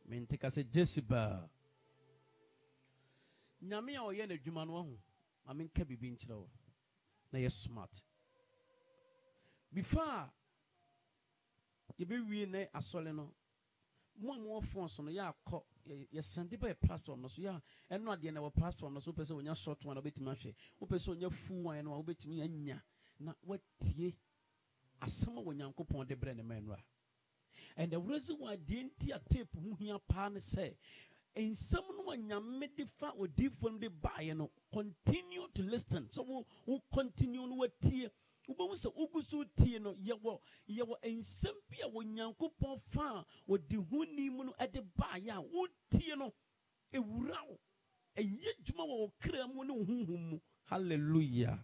Mentika se Jezebel. Nyame a oye na dwuma no ho. Amen ka bibi nkyerɛ wo. Na ye smart. Before you be we na asole no. Mo phones no ya akɔ ye send by platform no so ya eno ade na wo platform no so pese onya short one obetimi ahwe. Wo pese onya full one no obetimi anya na watie asema wo Nyankopɔn de bre ne manura. And the reason why the entire tape who here pan say, in some no Nyame de fa or deep from the buy no continue to listen. So who continue what tear. Ubo se ugusu tie no yewo en sempia wo Nyankopɔn fa wo de huni mu no ede ba ya wo tie no ewura wo eye dwuma wo kra mu ne honhom mu. Hallelujah.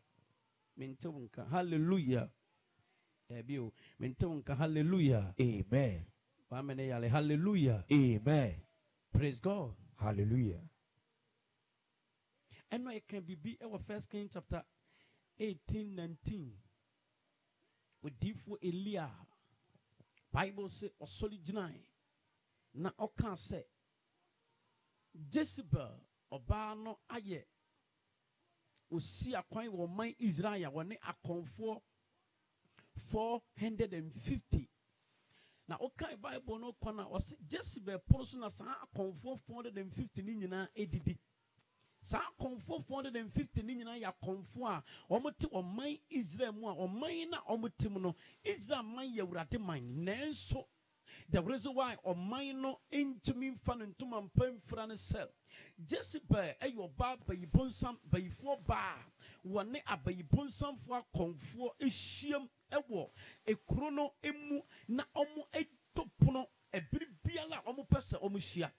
Mentewunka hallelujah. Ebio mentewunka hallelujah. Amen. Amen. Hallelujah. Amen. Praise God. Hallelujah. And now it can be our 1 Kings chapter 18-19. With deep for Elia. Bible say or solid nine. Na okan say Jezebel obano aye. Usi akwan wo man Israel wone akonfo 450. Now, okay, Bible no corner was Jezebel person as akonfo 450 ni nyina edidi. Sa akonfo 450 ni nyina ya konfo a omote oman Israel mu a oman na omote mu no Israel man ya wurade man nanso the reason why oman no intumi mfa no ntuma mpamfra ne sel Jezebel ayo ba bayibonsam bayifo ba wone abayibonsam fo akonfo ehiem ewo ekuro no emu na omo etopono ebiribiala omo pese omo hia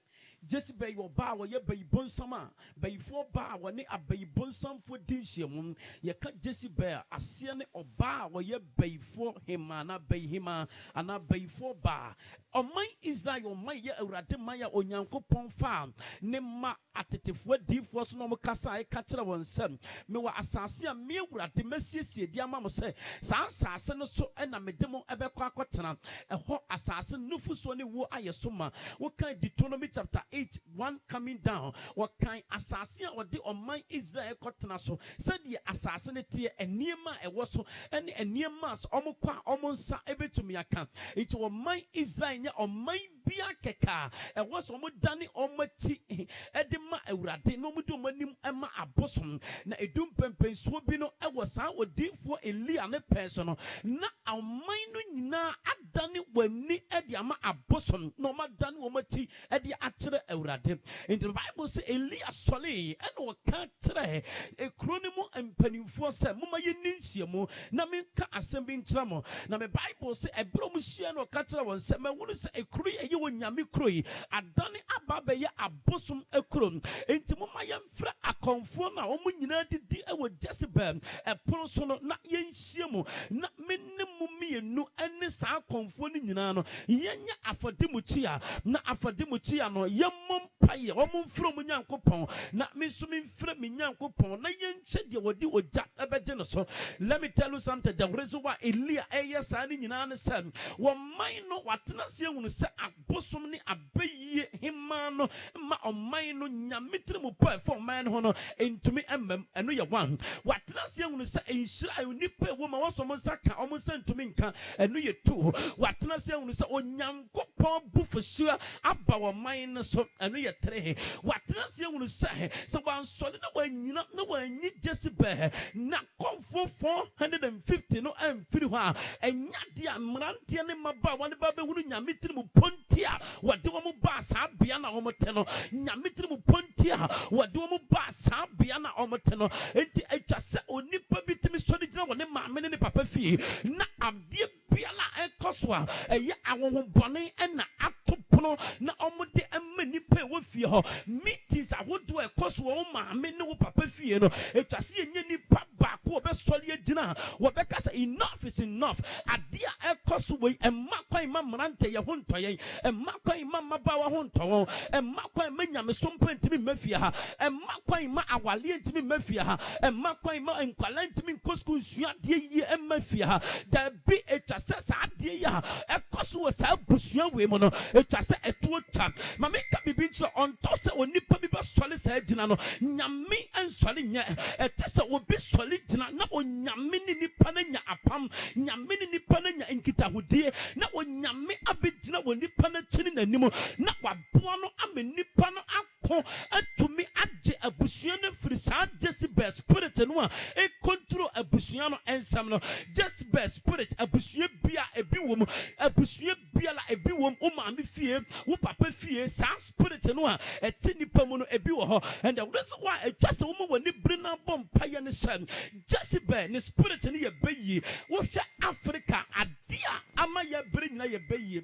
Jezebel yo ba wo ye bayibonsam a bayifo ba wone abayibonsam fo dinhiem ye ka Jezebel ase ne oba wo ye bayifo hima na bayhima ana bayifo ba oman Israel oman ye awurade man ya Onyankopɔn fa ne ma atetefo difo so no mo kasa e ka kire won sam me wa asase a me awurade masiesie di ama mo se sa asase no so na medemo ebekɔ akɔtena ɛhɔ asase nufu so ne wo ayeso ma wo kan Deuteronomy chapter 8:1 coming down what kind asase a ɔde oman Israel kɔtena so said the asase ne tie eniema ɛwɔ so ɛne eniema so ɔmo kwa ɔmo nsa ebetumi aka it oman Israel nya oman bia keka ɛwɔ so ɔmo dane ɔmo ti edema awurade no mu de ɔmo anim ɛma abosom na edum pempensuo bi no ɛwɔ saa odifo Elia ne pɛso no na ɔman no nyina adane wani ɛde ama abosom na ɔmo dane ɔmo ti ɛde akyerɛ awurade. In the Bible say Elia sɔle ɛna ɔka kyerɛ ekuro ne mu mpanimfoɔ sɛ moma yɛ ninsiemu na menka asɛm bi nkyerɛ mo na me Bible say ɛbrɛ mu hyia na ɔka kyerɛ wɔn sɛ mɛwuru sɛ ekuro yi ɛyɛ wɔ nyame kuro yi adane aba bɛyɛ abosom ekuro enti moma yɛmfrɛ akɔnfoɔ na ɔmo nyinaa didi ɛwɔ Jezebel ɛpono so no na yɛnhyia mu na menne mu mienu ɛne saa akɔnfoɔ no nyinaa no yɛnyɛ afɔdemukyia na afɔdemukyia no yɛmmɔ mpaeɛ ɔmo mfrɛ mu Nyankopɔn na me nso memfrɛ me Nyankopɔn na yɛnhwɛ deɛ wɔde ogya ɛbɛgye no so. Let me tell you something. The reason why Elia ɛyɛ saa ne nyinaa ne sɛ wɔman no watena se ehunu sɛ abosom ne abɛyie hema no ma ɔman no nyame tiri mu pa ɛfɔ ɔman no ho no ntumi ɛmmɛm ɛno yɛ one watena se ehunu sɛ nhyira nipa ɛwɔ ma wɔsɔ mo nsa ka ɔmo nsa ntumi nka ɛno yɛ two watena se ehunu sɛ Onyankopɔn bufuhyia aba ɔman no so ɛno yɛ three watena se ehunu sɛ wansɔre na wanyina na wanyi Jezebel na kɔnfo 450 no ɛmfiri hɔ a ɛnya de a mmeranteɛ ne mmabaawa ne ba bɛhunu nyame tiri mu ponti a wɔde wɔn ba saa bea na wɔn te no nyame tiri mu ponti a wɔde wɔn ba saa bea na wɔn te no enti atwa sɛ onipa bi timi sɔre gyina wɔn ne maame ne papa fie na adeɛ biara ɛkɔ so a ɛyɛ ahohobɔne ɛna ato pono na wɔn de ɛma nipa ɛwɔ fie hɔ meetings ahodoɔ ɛkɔ so wɔn maame ne wɔn papa fie no atwa sɛ yɛnyɛ nipa baako solid dinner. Wabeka say enough is enough. Adia ekoswe and makwa imamrante ya hunto ye and makwa imama bawa hunto and makwa imenya mesompo ntimi mafia and makwa ima awali ntimi mafia and makwa ima enkwala ntimi nkosku nsua de ye mafia da bi etwase adie ya ekoswe sa busua we mo no etwase etuo tap mameka bibi nso onto se onipa bi ba sole sa agina no nyame ensole nya etese obi sole gina na onyame ni nipa na nya apam nyame ni nipa na nya nkitahudie na onyame abegina wonipa na chini nanim na waboa no ame nipa no akọ atumi agye abusua no firi sa Jezebel spirit no a e control abusua no ensam no Jezebel spirit abusua bia ebi wom abusua bia la ebi wom o maame fie wo papa fie sa spirit no a eti nipa mu no ebi wo ho and the reason why e just wo woni brina bom paye ne san Jezebel ne spirit no ye bayi wo hwe Africa adia ama ye bre nyina ye bayi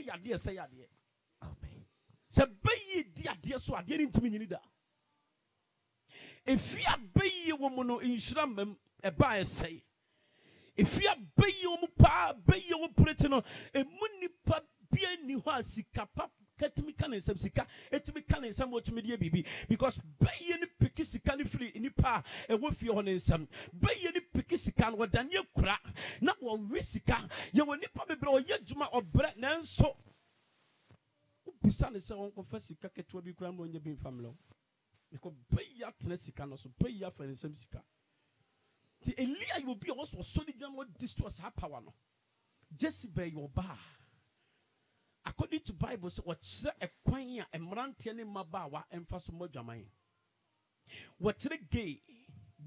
yade se yade amen se bayi di ade so ade ni ntimi nyini da efia bayi wo mu no inhyiramem e ba esei efia bayi wo mu pa bayi wo prete no emunipa bia ni ho asika pap ketimi kana nsam sika etimi kana nsam wo tumi de bibi because bayi ni piki sika ni free ni pa e wo fie ho ne nsam bayi ni piki sika no wadane kura na wo wi sika ye woni pa bebre o ye djuma obre na nso bisa ne se won ko fa sika ketwa bi kura no onye bi famlo because bayi atena sika no so bayi afa ne nsam sika ti Elia you be also solid jam what destroys her power no Jezebel your bar according to Bible say what a kwan a emrante ne mabawa emfa so modwaman what gay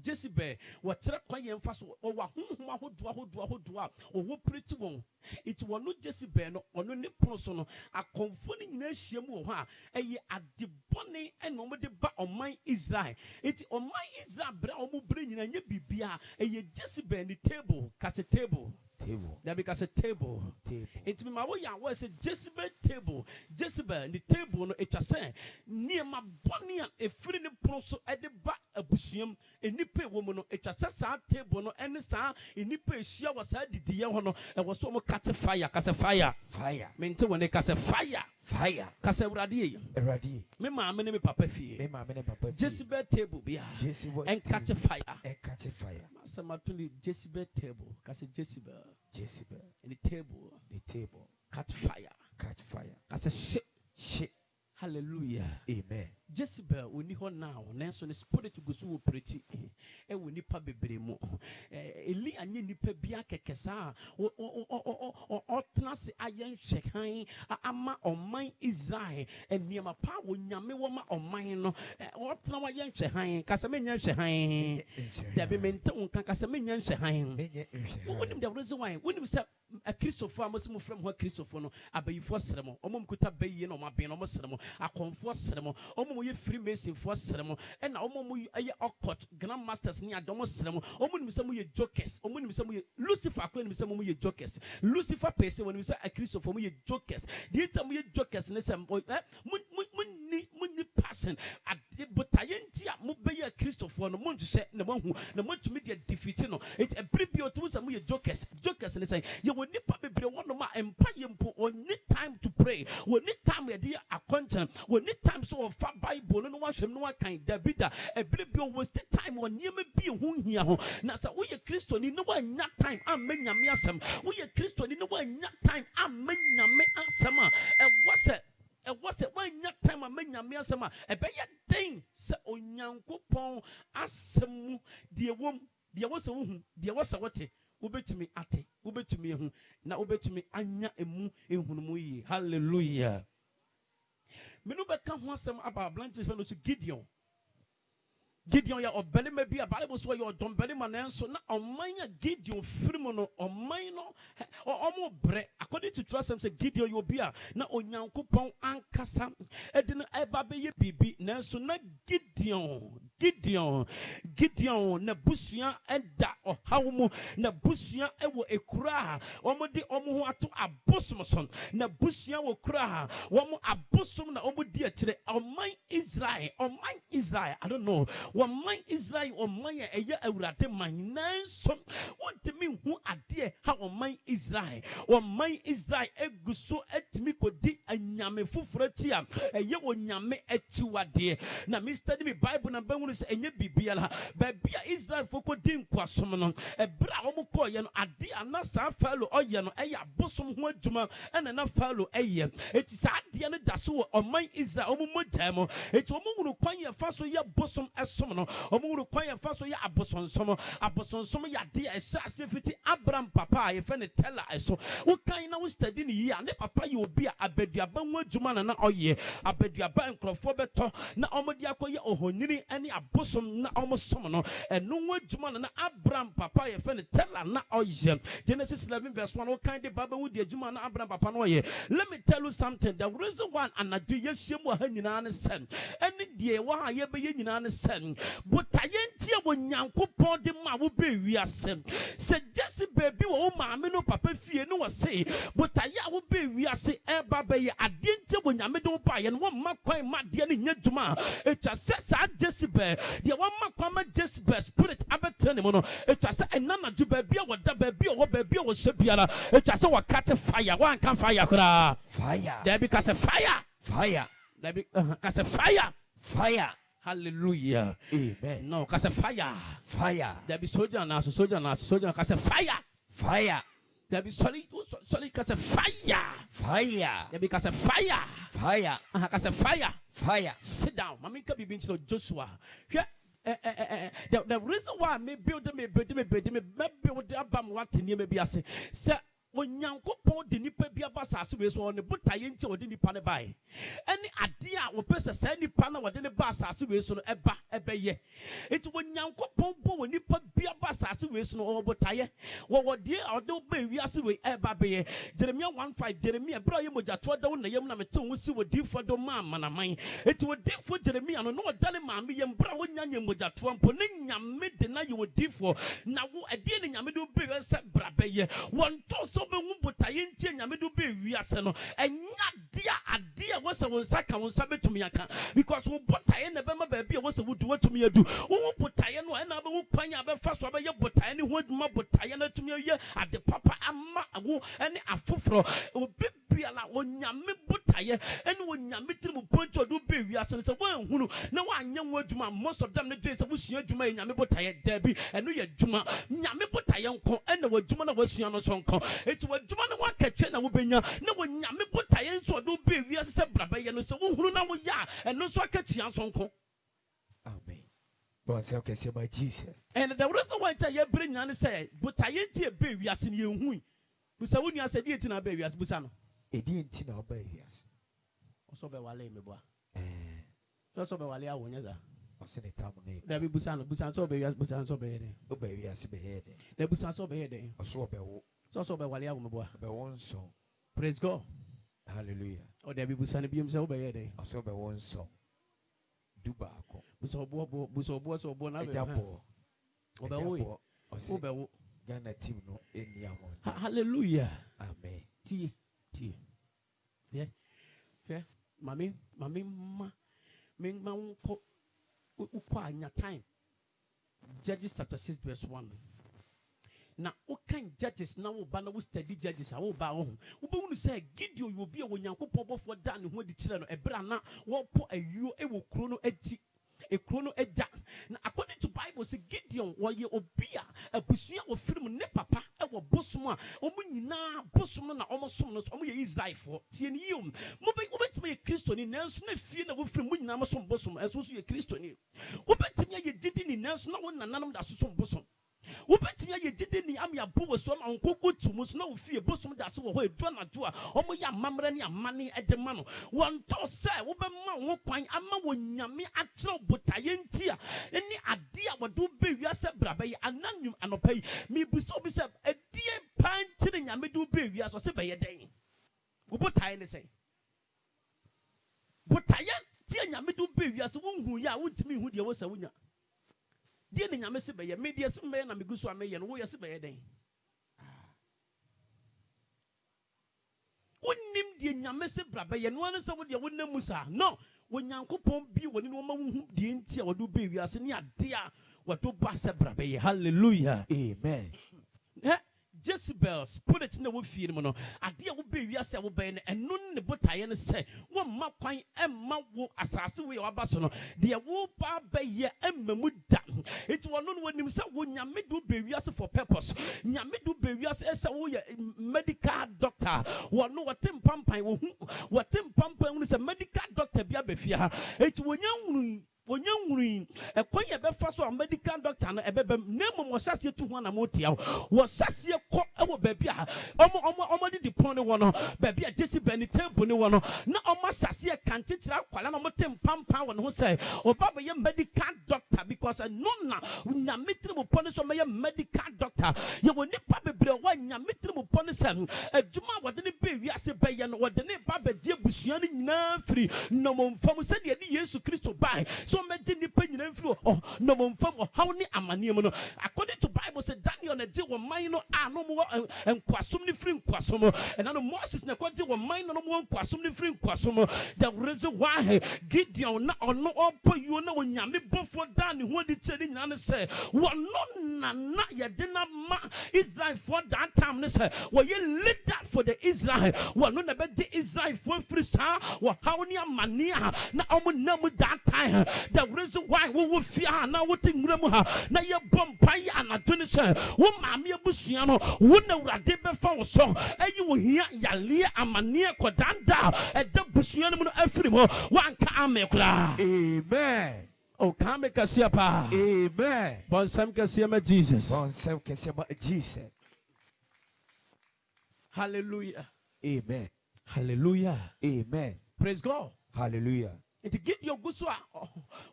Jezebel what kwan emfa so o wa honhom ahodo o wo pretty won it won no Jezebel no ono ne pon so no akonfo ne nyina hia mu ho a eye adebone ene o de ba oman Israel it oman Israel bra o mu bre nyina nya bibia eye Jezebel ni table kase table there because a table. It me my way was a Jezebel table. Jezebel the table no it was near my bonny a free proso at the back a busium a nipe woman it was a table no any sa in nipe she was at the diahono and was so much catch a fire maintain when they cast a fire cast a radi me mamma me papa fee Jezebel table be and catch a fire Samatuli Jezebel table cast a Jezebel and the table catch fire cast a shit hallelujah amen Jezebel we ni ho now nanso ne spirit go so operate e we nipa bebre mu Eli anye nipa bia kekesa o tnase ayen hwehan ama oman Israel eniema pa wo nyame wo ma oman no o tna wa yen hwehan kasa menya hwehan da be mente unka kasa menya hwehan wonim da reason why wonim say a Christopher amosim from ho Christopher no abayifo seremo omom kuta bayi no maben no seremo akonfo seremo omom ye Freemason for seremo and omom ye occult grand masters ni adomo seremo omom nim say mo ye jokers omom nim say mo ye Lucifer akwa nim say mo ye jokers Lucifer person when we say a Christopher mo ye jokers the time mo ye jokers ne say munni passion but ayentia mo be ye Christopher no mo nhwe na mo hu na mo tumi de defeat no it's a prepare to say mo ye jokers ne say ye woni pa bebre wono ma empa yempo oni time to pray woni time ye dey akontan woni time so of Bible no wa hwem no wa kan Davida ebrebio waste time won niema bi hu hia ho na sa wo ye Kristo ni no wa nya time amanyame asem wo ye Kristo ni no wa nya time amanyame asem e was one time amanyame asem e be ye den se onyankopon asem de wom de wo se wo hu de wo se wote ubetumi ate ubetumi ehu na ubetumi anya emu ehunumu yi hallelujah menu beka ho asem aba blanche fe no so Gideon ya obele ma bi Bible so ya odombele ma nanso na omanya Gideon firimo no oman no omo bre according to trust say Gideon you be na onyankopon ankasa edin eba be ye bibi nanso na Gideon Gideon na busua enda ohawmu na busua ewo ekura omudi omo ho ato abosomson na busua wo kura womo abosom na omudi akire oman Israel I don't know woman Israel oman eye awurade man nanso wontimi hu ade ha oman Israel eguso etimi kodi anyame fufuro ti a eye wonyame etiwade na me study me Bible na bangu se enye bibiala ba bia Israel foko din kwasom no ebra omo koye no ade anasa falo oye no eye abosom ho adwuma ena na falo eye eti sa ade no daso oman Israel omo modam eti omo hunu kwan ye faso ye bosom esom no omo hunu kwan ye faso ye abosonsom ya de ehya asefiti Abraham papa ye fe ne tella eso wo kan na wo study ni yi ne papa ye obi a abaduaba ho adwuma na oye abaduaba nkrofo beto na omo de akoye ohonyini ene abosom na omo som no eno ho adwuma na Abraham papa ye fe ne tella na oye Genesis 11 verse 1 wo kan de baba wo de adwuma na Abraham papa no oye. Let me tell you something, the reason why anadu yesiemu ha nyina ne sen ene de wo ha ye be ye nyina ne sen botayentie wo Nyankopon de ma wo be wiase se Jesse baby wo maame no papa fie no wo se botaya wo be wiase e baba ye adentie wo nyame de wo ba ye no wo makwan ma de ne nyaduma etwa se sa Jesse be de wo makwan ma Jesse be spirit abetrene mo no etwa se enana ju baby wo da baby wo hye biara etwa se wo catch fire one can fire kura fire there because a fire there be because a fire. Hallelujah. Amen. No, because a fire. There be soldier now, because a fire. There be sorry, because a fire. There because a fire. Because a fire. Sit down. Mami can be being to Joshua. Yeah. The reason why me build abam what in you may be as say Onyankopon de nipa bia ba saase we so ne botaye nti odi nipa ne bae ene ade a wo pese sa nipa na wode ne ba saase we so no eba ebeye enti Onyankopon bo wo nipa bia ba saase we so no wo botaye wo de ode ba wiase we eba beye Jeremia 1:5 Jeremia bra ye mojato da wo na yem na mete wo si wo difo do ma manaman enti wo difo Jeremia no no dale ma me yem bra wo nyanye mojato mpo ne nyame de na ye wo difo na wo ade ne nyame do be we se bra beye won to so be hu botaye ntie nyame do be wiase no enya dia ade a wo se wo nsa ka wo nsa betumi aka because wo botaye na be ma ba bia wo se wo du watumi adu wo botaye no na be wo kwan a be fa so be ye botaye ne ho aduma botaye na tumi ye ade papa ama wo ene afoforo obi bia la onyame botaye ene onyame tirim poncho do be wiase se wo ehunu na wo anya wo aduma most of them ne dey se wo sua aduma ye nyame botaye dabi eno ye aduma nyame botaye nko ene wo aduma na wo sua no so nko eti wo aduma na wo akatwe na wo benya na wo nyame botaye nso do be wiase se brabaye no se wo hunu na wo ya eno so akatua so nko. Amen. Bon say okay say by Jesus. And the reason why you bring an say but I ain't a baby as in you hui. Busa when you said it in a baby as Busano. A didn't know babies. Also be wale me boa. So be wale awon yaza. O se ne tamu ne. There be Busan so be as Busan so be there. O baby as be here. The Busan so be there. O so be wo. So be wale awon me boa. Be one song. Praise God. Hallelujah. O there be Busan be himself be there. O so be one song. Dubako. Buso bo so bo na be. Japo. Obe Ghana team no eni amon. Hallelujah. Amen. Ti. Yeah. Mami ma ko anya time. Judges chapter 6 verse 1. Na o kan Judges na wo ba na wo study Judges a wo ba wo be wonu say Gideon you be a Onyankopon bofo da ne ho di kire no ebra na wo po ayuo e wo kro no ati ekrono eja na according to Bible say Gideon woye obia abusua ofiri mu ne papa e wo bosom a omu nyina bosom na omosom no omu ye Israel for tie ni yom mo be obetime ye Kristoni nanso na fie na wo firi mu nyina mosom bosom eso so ye Kristoni obetime ye gidi ni nanso na wo nananom da sosom bosom obetime ye gidi ni am ya bo wo so ma nkoko tumu so na wo fie bosom da so wo ho edwa na jo a omu ya mamre ne amane edema no won to say wo be ma wo kwan ama wo nyame akyere botaye ntia eni ade a wodo be wiase brabaye ananum anopai mi buso bi se edie pantire nyame do be wiase so be ye den wo botaye ne say botaye tie nyame do be wiase wo hu ya wo ntimi hu de wo sa wonya deɛ ne nyame se bɛyɛ me deɛ se mbɛyɛ na megu so a mɛyɛ no woyɛ se bɛyɛ den wonim deɛ nyame se bra bɛyɛ no ane sɛ wodeɛ wonam mu saa no onyankopɔn bi wɔ ne no ɔma wohu deɛ nti a wɔde wobɛ wiase ne ade a wɔde ba sɛ bra bɛyɛ hallelujah Amen. Jezebel spirit na wo fie no no ade a wo be wiase a wo bɛn no ɛno ne botaye no sɛ wo ma kwan ɛma wo asase wo yɛ waba so no de wo ba bɛyɛ ɛma mu da enti wɔno no wonim sɛ wo nyame do be wiase for purpose nyame do be wiase ɛsɛ wo yɛ medical doctor wɔno wɔte mpampan wo hu wɔte mpampan wo sɛ medical doctor bia bɛfia ha enti wonya nwunu ɛkwan yɛ bɛfa so a medical doctor no ɛbɛbɛm na mmom wɔhyɛseɛ tu ho na motia wɔhyɛseɛ kɔ ɛwɔ baabi a ɔmɔde di pɔn ne wɔ no baabi a Jezebel ne table ne wɔ no na ɔmɔhyɛseɛ kante kyerɛ akwala na ɔmɔte mpampa wɔ ne ho sɛ ɔba bɛyɛ medical doctor because ɛno na nyame tiri mu pɔn ne so ɔmɛyɛ medical doctor yɛwɔ nipa bebree wɔ nyame tiri mu pɔn ne sɛ adwuma a wɔde ne bɛ wiase bɛyɛ no wɔde ne ba bɛgye abusua no nyinaa firi nɔmɔmfam sɛdeɛ ne Yesu Kristo bae so mɛgye nipa nyinaa mfiri nɔmɔmfam ɔhaw ne amanneɛ mu no according to Bible sɛ Daniel na gye wɔ man no a no mu wɔ nkwasom ne firi nkwasom ɛna no Moses na kɔgye wɔ man no mu wɔ nkwasom ne firi nkwasom the reason why Gideon na ɔno ɔpɔ yuo na onyame bɔfoɔ da ne ho adi kyerɛ ne nyinaa ne sɛ wɔno nana yɛde na ma Israelfoɔ that time ne sɛ wɔyɛ leader for the Israel wɔno na bɛgye Israelfoɔ firi saa wɔhaw ne amanneɛ na ɔmo nam that time the reason why we will fear now what in Gramuha na ye bompire and a tunisha wo mammy bushiano wouldn't radebe found song and you will hear Yalia Amania Kodanda at the Bushiano Efrimo one Kamekra. Amen. Oh, Kamekasiapa. Amen. Bonsam Kasiama Jesus. Bonsam Kasiama Jesus. Hallelujah. Amen. Hallelujah. Amen. Praise God. Hallelujah. It get your good so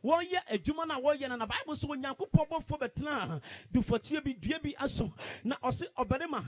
1 year a Jumana 1 year and a Bible so when Yanko Pobo for Betlan do for Tiabi Duabi Aso na Ose Obelema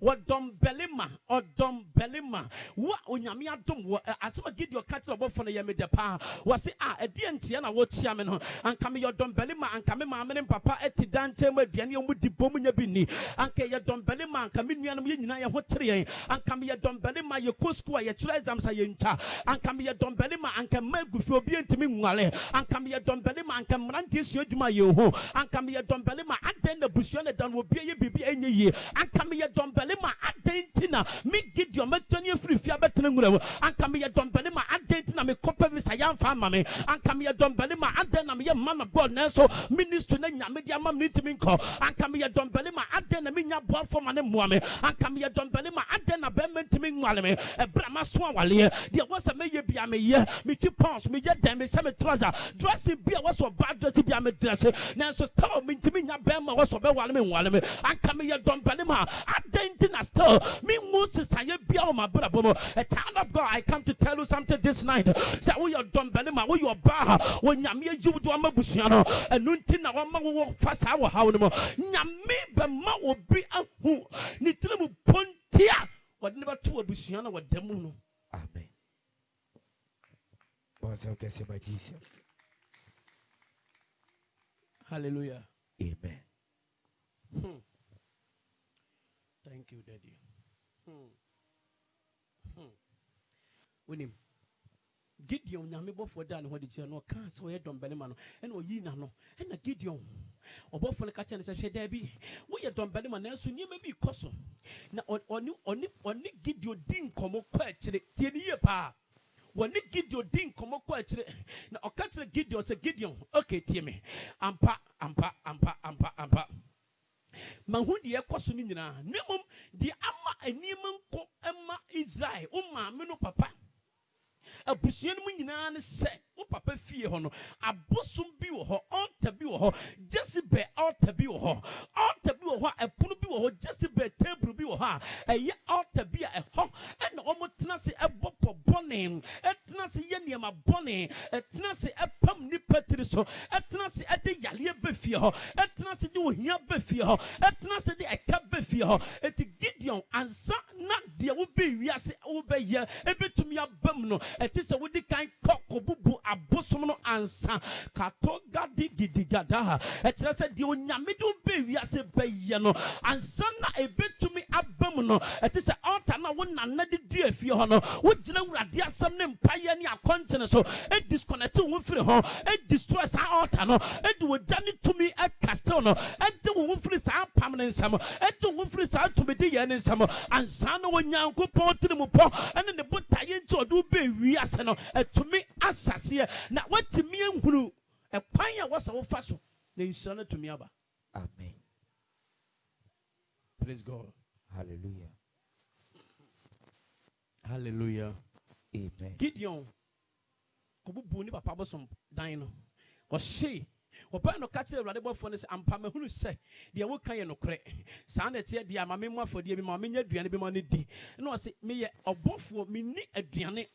what Dom Belema or Dom Belema what Unyamia Dom as I get your catch about for the Yamida Pa was it a DNT what Chiameno and come your Dom Belema and come mamma and papa at Dante with Bianio with the Bomina Bini and Kay your Dom Belema and come in Yanamina what tree and come your Dom Belema your Cosqua your Trizam Sayenta and come your Dom Belema and come for being to me wale and come here Don Belema and come run this year my yo and come here Don Belema and then the Bushana done will be a baby any year and come here Don Belema and then Tina me get your metony free fiabetan and come here Don Belema and then Tina me copper with a young family and come here Don Belema and then I'm your mama God so minister na media mam need to me call and come here Don Belema and then a minya boy for my name woman and come here Don Belema and then a bement to me wale a brama swale there was a may be a me me keep me get them some trouser dressing beer was so bad dressing be a dress now so stop me to me na bema was so while me and come here Don Belema I didn't still me Moses I be on my brother a child of God I come to tell you something this night say we are Don Belema we your bar when you do a mabusiano and nuntin na one man fast our how no nyame bema will be a who need to pontia what never to a busiano what demuno. Amen. Jesus. Hallelujah. Amen. Thank you, Daddy. Winim. Gideon nyame bofo da ne hodi tie no ka se wo yedom belema no ene oyi na no ene Gideon obofo ne ka che ne se hwe da bi wo yedom belema na so niema bi koso na oni Gideon din komo kwa akire tie ne ye pa when Gideon din komo kwa akire na o ka kire Gideon se Gideon okay tie me ampa mahudi ekoso ni nyina nemum di ama animan ko ema Israel o ma me no papa abusuan mu nyina ne se o papa fie ho no abosom bi wo ho altar bi wo ho Jezebel altar bi wo ho epono bi wo ho Jezebel table bi wo ha eye altar bi a ho ena o motena se ebopo bone etena se ye niema bone etena se epam ni patri so etena se ede yale be fie ho etena se de ohia be fie ho etena se de eka be fie ho eti Gideon ansa na de wo be wiase wo be ye ebetumi abam no eti se wo di kan kokobubu abosom no ansa kato gadi gidigada ekyerɛ sɛ deɛ onyame de wobɛ wiase bɛyɛ no ansa na ɛbɛtumi abam no ɛte sɛ altar na wo nana de dua fie hɔ no wogyina Awurade asɛm ne mpayɛ ne akɔnkyene so disconnect wo firi hɔ destroy saa altar no de wogya ne tumi ɛkastew no ɛgye wo firi saa pam ne nsɛm ɛgye wo firi saa tumidi yɛ ne nsɛm ansa na Onyankopɔn tiri mu pɔ ɛne ne botaeɛ nti ɔde wobɛ wiase no ɛtumi asaseɛ na watumi ahunu ɛkwan a wɔsɛ wofa so na nhyira no tumi aba. Amen. Praise God. Hallelujah. Hallelujah. Amen. Gideon kobubu ni papa bosom dan no ɔhye ɔbɛn no ka kyerɛ Awurade bɔfoɔ no sɛ ampa mahunu sɛ deɛ woka yɛ nokorɛ saa na ɛteɛ deɛ ama me mu afɔdeɛ bi ma menya aduane bi ma no di na ɔse meyɛ ɔbɔfoɔ menni aduane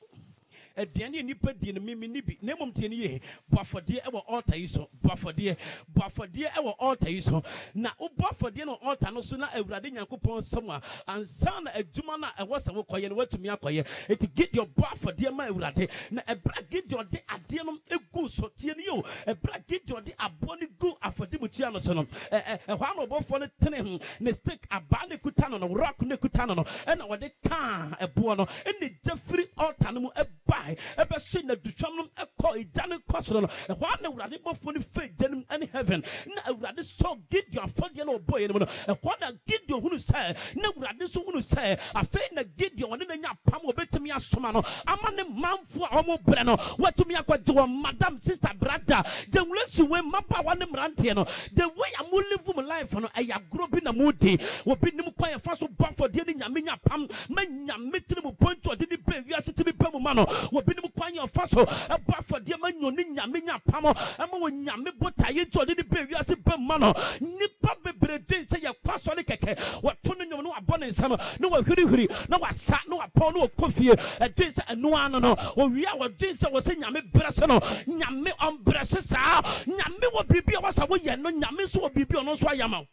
nipa di no mimi bi na mmom tie ne yɛ boafɔdeɛ ɛwɔ altar yi so boafɔdeɛ ɛwɔ altar yi so na boafɔdeɛ no altar no so na Awurade Nyankopɔn sɛm a ansa na adwuma no ɛwɔ sɛ wokɔyɛ no watumi akɔyɛ eti Gideon boafɔdeɛ ma Awurade na ɛbra Gideon de adeɛ no egu so tie ne yɛ ɛbra Gideon de aboɔ no gu afɔde mu tia no so no ɛhɔ na ɔbɔfoɔ no tene ho ne stick aba ne kuta no rock ne kuta no ɛna wɔde kaa ɛboɔ no ɛne gya firi altar no mu ɛba ebe she na dutwam no ekɔ ejane kɔsoro no ɛhɔ na Awurade bɔfo no fe gyanim ɛne heaven na Awurade so Gideon afɔdeɛ no ɔbɔyɛ no ɛhɔ na Gideon hunu sɛ na Awurade so hunu sɛ afei na Gideon ɔne na nya pam obetumi asoma no ama ne manfo a ɔmo brɛ no watumi akɔgye wɔ madam sister brother generation we maba ne mranteɛ no the way am live my life no ɛyɛ agorɔ bi na mudi obi nim kwan fa so bɔfɔdeɛ ne nyame nya pam ma nyame tiri mu point ɔde ne bɛ wiase timi pɛ mu ma no obi nim kwan yɛ fa so bɔfɔdeɛ ma nyo ne nyame nya pam ama wɔ nyame botaye nti ɔde ne bɛ wiase pɛ mu ma no nipa bebree den sɛ yɛ kwa so ne kɛkɛ wɔto no nyom no wabɔ ne nsɛm na wahwirihwiri na wasa na wapɔn na wɔkɔ fie ɛdwen sɛ ɛnoa no no ɔwia wɔdwen sɛ wɔ sɛ nyame brɛ se no nyame ɔmbrɛ se saa nyame wɔ biribi a wɔsa woyɛ no nyame so wɔ biribi ɔno nso ayɛ ma wo.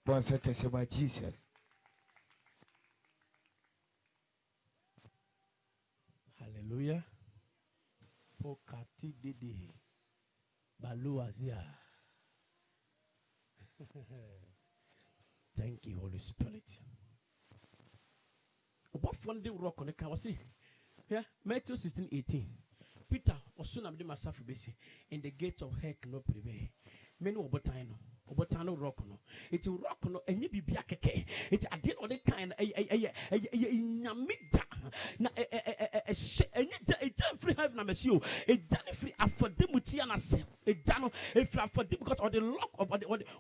Once I can say my Jesus. Hallelujah. Pokati dede. Baluazia. Thank you, Holy Spirit. About one day rock on the car. See, yeah, Matthew 16:18. Peter was soon abdi masafu besi. In the gates of heck no prevail. Many obotano. Obotano rock no. It's a rock no. And you be biakeke. It's a deal of the kind. Nyamita. Na a free heaven na monsieur. A done free affordemutia na se. A dano a free affordem because of the lock of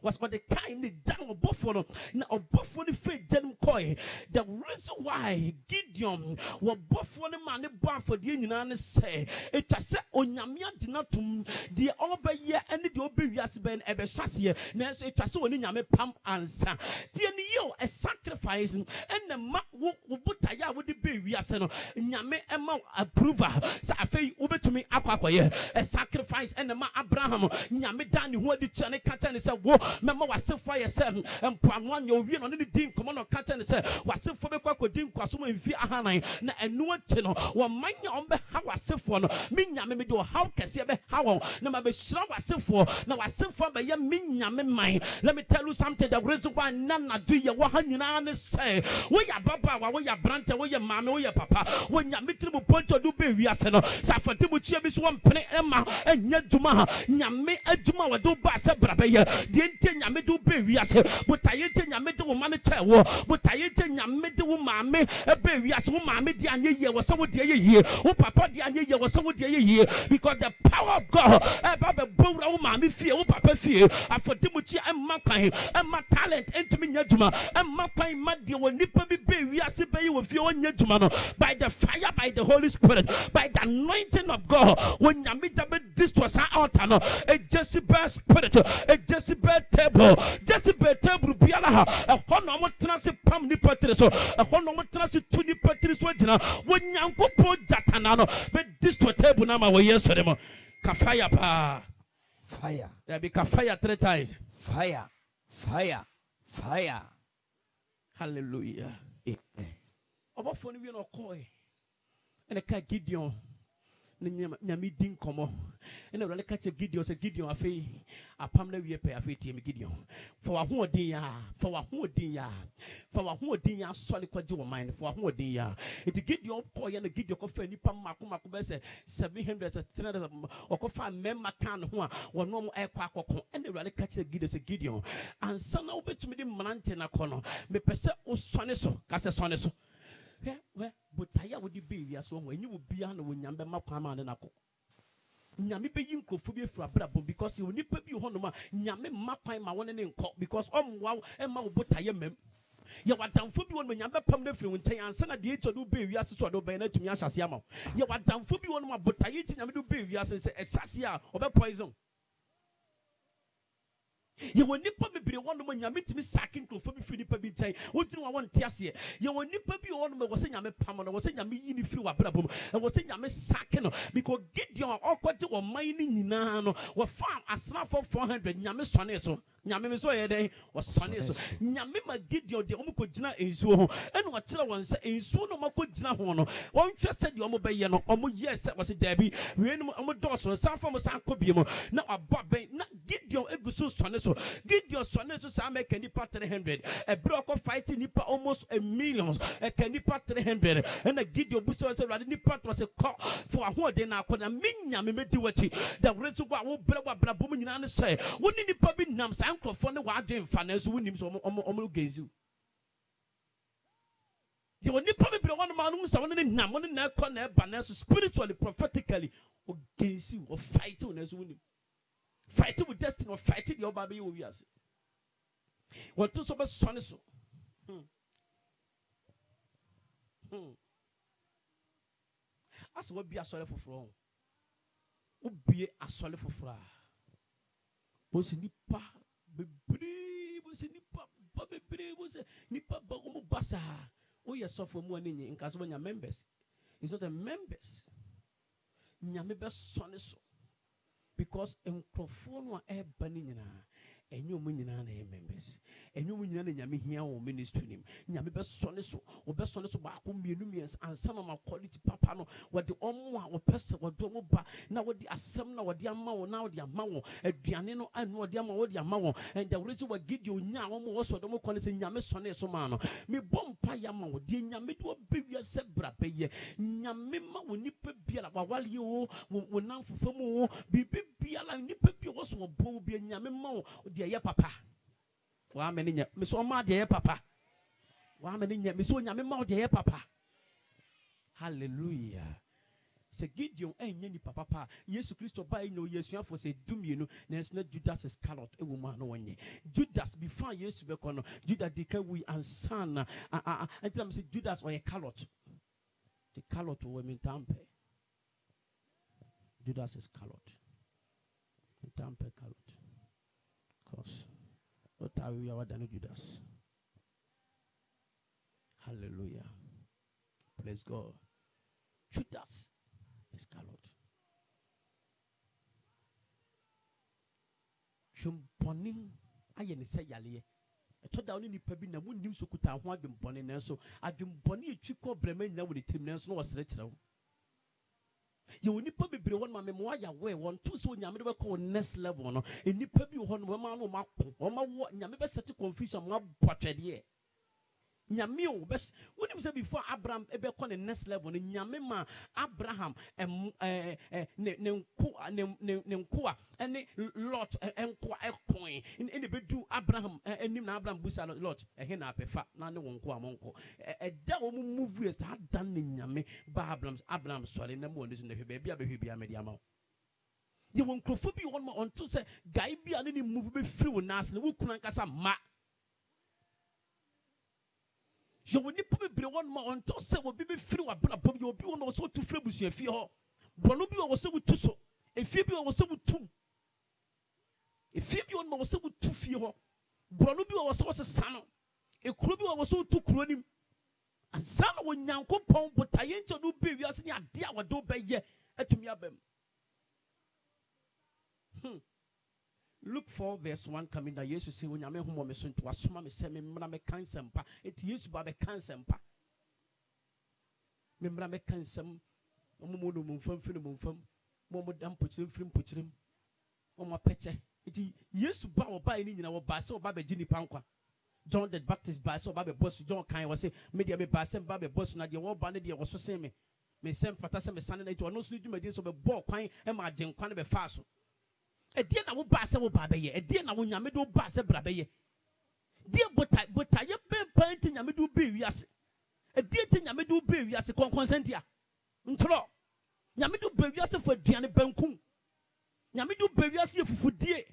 was the kind the dano of buffalo. Now a buffalo faith den koi. The reason why Gideon was buffalo man the bar for the United say it has said on Yamia dinatum the obey and the obey as ben ebe shasia. Nes it was so in Yame pam answer. Tianio a sacrifice and the ma wubutaya with the baby aseno. Nyame ema approver. Sa afei ube to me akwakoye a sacrifice and the ma Abraham. Nyame dani who the chane katan say wo mema wase fire sem and panwan yo wi no ne din komo no katan say wase fo be kwako din kwaso ma mfi ahanan na enu ati no wo manya on be ha wase fo no me nyame me do how kese be ha won na ma be shira wase fo na wase fo be ye me nyame man. Let me tell you something. The reason why nana do ye wa hanyina ne say we ya baba wa we ya brante we ya mama we ya papa when ya mitri mu point do be wiase no sa fati mu chia bi so mpene ema enya dwuma nyame adwuma wa do ba se brabe ye de nte nyame do be wiase botaye nte nyame de wo mane che wo botaye nte nyame de wo maame e be wiase wo maame de anye ye wo se wo de ye ye wo papa de anye ye wo se wo de ye ye because the power of God e ba be bowra wo maame fie wo papa fie afati mu chia emma kwan emma talent entumi nya dwuma emma kwan ma de wo nipa bi be wiase be ye wo fie wo nya dwuma no by the fire, by the Holy Spirit, by the anointing of God. When Yamita this was our altar, no, a Jezebel spirit, a Jezebel table, Biala, a honorable transit pam nipatris, a honorable transit to nipatris, when Yanko po Jatanano, but this to a table number were yes for them. Kafaya pa. Fire. There be kafaya 3 times. Fire. Fire. Fire. Hallelujah. About phone we no koi. And a Gideon. nyame din komo ena wale ka che Gideon se Gideon afei apam na wie pe afei tie me Gideon fa wa ho odin ya sole kwaje wo man fa wa ho odin ya eti Gideon ko ye na Gideon ko fa nipa mako be se 700 300 ko fa memma kan ho a wono mo e kwa akoko ena wale ka che Gideon se Gideon ansa na obetumi di mnante na kono me pese o sone so ka se sone so we botaya wo di be wi aso ho enyi wo bia na wo nyambe makwa ma na ko nyame be yi nkrofo bi efura brabo because you nipa bi ho no ma nyame makwan ma won ne nko because omwa e ma wo botaya mem ye wadamfo bi won ma nyame pam na firi wo nten ansa na de eto do be wi ase so do be na tumi ahyase ama ye wadamfo bi won ma botaya ti nyame do be wi ase se ehyase a obe poison ye won nipa bebre won no nyame timi sakin krofo bi firi nipa bi nten wodwini wa won tiase ye won nipa bi won no wo se nyame pam no wo se nyame yi ni firi wa brabom wo se nyame sakin no because Gideon okoje wo man ni nyina no wo farm asna for 400 nyame sone so nyame me so ye den wo sone so nyame ma Gideon de omo ko gina ensuo ho ene wo kire won se ensuo no mako gina ho no won hwe se de omo be ye no omo yes wo se dabi we no omo doso san fa mo san ko bi mo na aboben na Gideon eguso sone so Gideon sone so sa make nipa 300 e block fighting nipa almost a million e can nipa 300 and a Gideon buso se rade nipa to se call for a de na akona menya me medi wachi da reso wa wo bra bom nyina ne se woni nipa bi nam sa nkrofo ne wa adwen fa na so wonim so omo genzu ye woni nipa bi bra won ma no sa woni ne nam woni na ekọ na eba na so spiritually prophetically o genzu o fight na so wonim fighting with destiny or fighting your baby will be as what to so be son so as what be a solid for from be a solid for fra was nipa bebre was nipa ba omo basa o ye so for mu ani in case when your members it's not the members nyame be son so because nkrofo no e ba ni nyina enyo mu nyina na members enyo mu nyina na nyame hia wo ministry nim nyame be sone so ba ko mienu miens ansa na quality papa no wode omo a wo pese wode omo ba na wode asem na wode ama wo na wode ama wo aduane no anu wode ama wode ama wo and the reason why Gideon nya wo mo wo so do mo kone se nyame sone so ma no me bompa ya ma wo de nyame do bewia se bra beye nyame ma wo nipa bia la wawale wo nan fofamu bibi bia la nipa bia wo so bo bia nyame ma wo de ye papa wa me nya me so ma de ye papa wa me nya me so nyame ma wo de ye papa hallelujah se Gideon enya ni papa Yesu Kristo ba enyo Yesuafo se dumienu na na Judas Iscariot ewo ma no wonye Judas before Yesu be kono Judas dika wi ansana antam se Judas or a calot the calot wo me tampe Judas Iscariot tampe calot cause what are we our than Judas. Hallelujah, praise God. Judas Iscariot. Shumponing aye ne say yale. E to da oni nipa bi na munnim so kuta ho adwempone na so adwempone etwi ko brema nya wo ne tim na so no wosere kire wo. Ye woni pa bebre won ma me mo ya we won to so nyame be call next level no enipa bi ho no ma no mako o ma wo nyame be set confusion mo abotwede nyame o be woni say before Abraham e be call the next level no nyame ma Abraham ne nko ene Lot enko ekon ene be du Abraham enim na Abraham busa Lot he na apefa na ne wonko amonko da o mu move is ha dan ne nyame ba Abraham sorry na mo ndizo ne hwe bia be hwe bia me dia ma ye won krofo bi won ma onto say guy bia ne move be free wo nas ne wo kuna nkasa ma je woni po be won ma onto say wo bi be free wa bra bom ye obi won so tu free busu afie ho bono bi wo so wutu so efie bi wo so wutum efie bi won ma wo so wutu fie ho bono bi wo so sano ekuro bi wo so wutu kuro nim ansana wo nyankopon botaye nche do be wiase ni ade a wodo be ye atumi abam Luke 4 verse 1 coming that Jesus say wonyame homo me so nto asoma me se me mra me kansempa eti Yesu ba be kansempa me mra me kansem Omo no mumfam fini mumfam. Mo dam pochirim frim pochirim. Omo peche. Iti Yesu ba oba ini nyina wo ba se oba be gini pankwa. John the Baptist ba se oba be boss John kan wo se media me ba se ba be boss na de wo ba ne de wo so se me. Me sem fata se me sane na ito no so dwuma de so be bo kwan e ma agyen kwan be fa so. Edie na wo ba se wo ba be ye. Edie na wo nyame do ba se bra be ye. Die bota ye be panti nyame do be wiase. Edie ti nyame do be wiase konsentia. Ntro. Nyame do be wiase fo aduane bankum. Nyame do be wiase fufudie.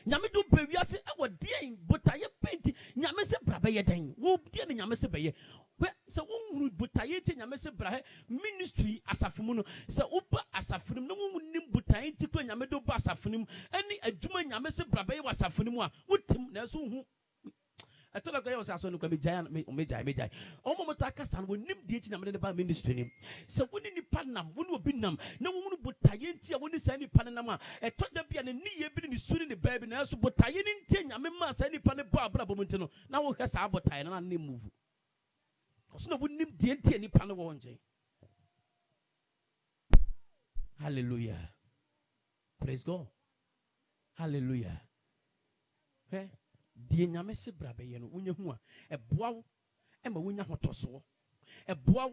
Nyame do be wiase e wo die bota ye panti nyame se bra be ye den. Wo die na nyame se be ye. We se wo butaye ti nyame se bra ministry asafumu no se uba asafunim no wo nim butaye ti ko nyame do ba asafunim ani adwuma nyame se bra be wasafunim a wotim na so hu atola ko ye wasaso no ko me jaya me omo mota kasa no nim die ti nyame de ba ministry nim se woni nipa nam woni obi nam na wo hu butaye ti a woni sa nipa nam a eto da bia ne niye bi ni suri ne ba bi na so butaye ni ntie nyame ma sa nipa ne ba abra bo nti no na wo hwɛ sa butaye na ne move. So no nim DNT any panel wonje. Hallelujah. Praise God. Hallelujah. Hey, die nyame se brabe ye no wonya hu a eboa e ma wonya hotoso. Eboa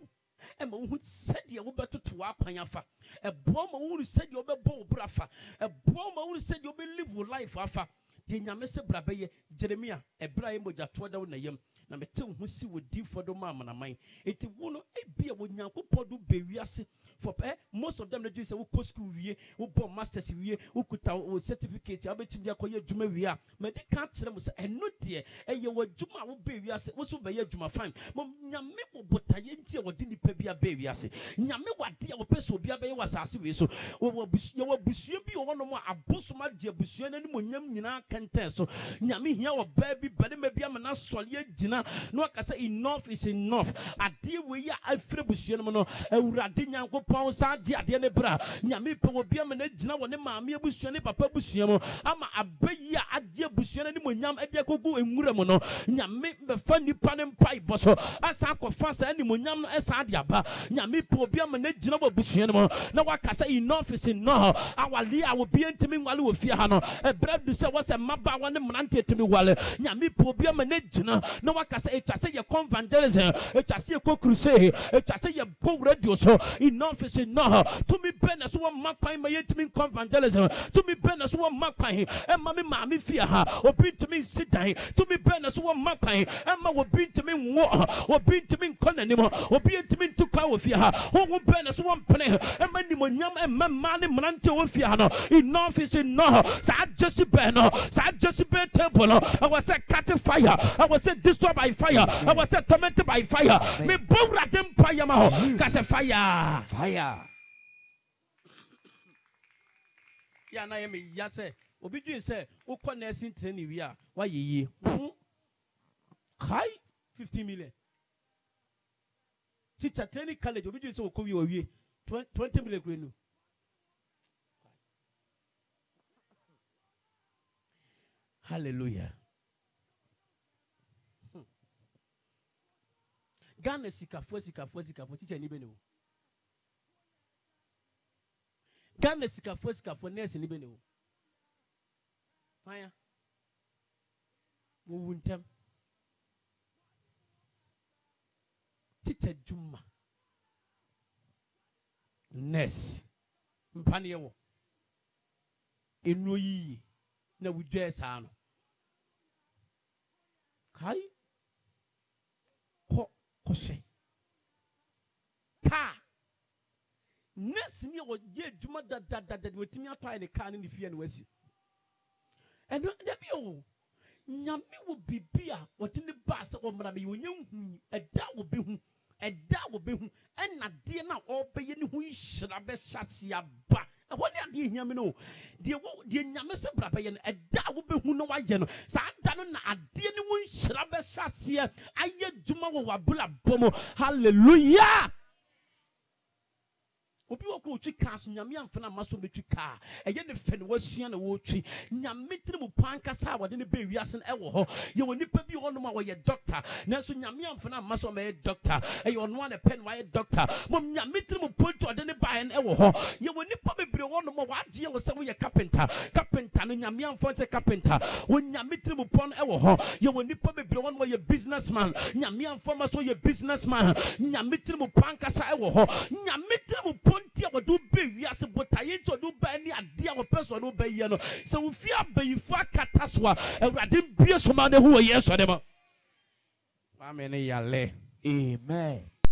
e ma hu sede wo betoto akwan afa. Eboa ma hu sede wo bebo wo brafa. Eboa ma hu sede wo be live life afa. Die nyame se brabe ye Jeremia ebra ye moja toda wo na yam. Na mete hu si wodi fodo ma amanaman eti wo no ebia wo nyankopɔ do bewiase for most of them do say wo go school wie wo bo masters wie wo kuta wo certificate abetim dia koye adwuma wie a me de ka kire mo say eno de eye wo adwuma wo bewiase wo so be ye adwuma fine mo nyame wo botaye ntie wo de nipa bia bewiase nyame wade a wo peso bia be ye wasase we so wo busua bi wo no mo abosoma de busua na ni mo nyam nyina kenten so nyame hia wo ba bi bade ma bia na sole agina no akasa enough is enough ade we ya afre busua no no awurade nyankopɔn sa ade ade ne bra nyame pe wo bia me na gina wo ne maame busua ne papa busua mo ama abayi a ade busua ne mo nyam ade kogu enwura mo no nyame be fa nipa ne mpai boso asa akɔfa sa ne mo nyam no esa ade aba nyame pe wo bia me na gina wo busua no na wakasa enough is enough awale a wo bia ntimi nwale wo fie ha no ebra du se wo se maba wo ne mnante timi wale nyame pe wo bia me na gina na wakasa etwase ye evangelism etwase ye crusade etwase ye go radio so enough is enough to me bena so makwan ma yetimi evangelism to me bena so makwan e ma me maame fie ha obi ntimi sit down to me bena so makwan e ma obi ntimi wo obi ntimi konani mo obi ntimi ntukwa wo fie ha wo bena so mpene e ma ni mo nyam e ma ma ne mnante wo fie ha no enough is enough sa Jezebel temple no I was say catch fire I was say destroy by fire I was say tormented by fire me bowra dem fire ma ho catch fire ya na ye me ya say obi dwen say wo kɔ nursing training wi a wa yeye kai 15 million teacher training college obi dwen say wo kɔ wi o wi 20 million kwenu hallelujah Ghana sikafo teacher ni bene wo Ghana sikafo nurse ni bene wo aya wo wuntem teacher juma nurse mpane wo enu yi na wudwe sa no kai kose ka nurse ni wo je juma da wetimi atwa ne ka ne fie ne wasi eno da bi o nyame wo bibia wote ne ba se wo mra me wo nyanhu eda wo behu ena de na obeye ne hu nhira be hyase aba woni ade hiame no de nyame se bra be ye no eda wo behu no waje no sa da no na ade ne hu nhira be hyase aye djuma wo wabula bomo hallelujah obi wo ko twi kaa so nyame amfa na maso betwi kaa eye ne fe ne wasua na wo twi nyame tiri mu panka sa wode ne be wiase na ewo ho ye woni pa bi wono ma wo ye doctor na so nyame amfa na maso ma ye doctor eye ono na pen wa ye doctor mom nyame tiri mu ponto ode ne ba na ewo ho ye woni pa bebre wono ma wa agye wo se wo ye carpenter no nyame amfa se carpenter wo nyame tiri mu pon ewo ho ye woni pa bebre wono ma ye businessman nyame amfa maso ye businessman nyame tiri mu panka sa ewo ho nyame tiri mu ponti a do be wiase botaye to do ba ni ade a wo person do ba ye no se wo fi abayifu akata so a awurade bie so ma ne ho ye so de mo amen yale Amen.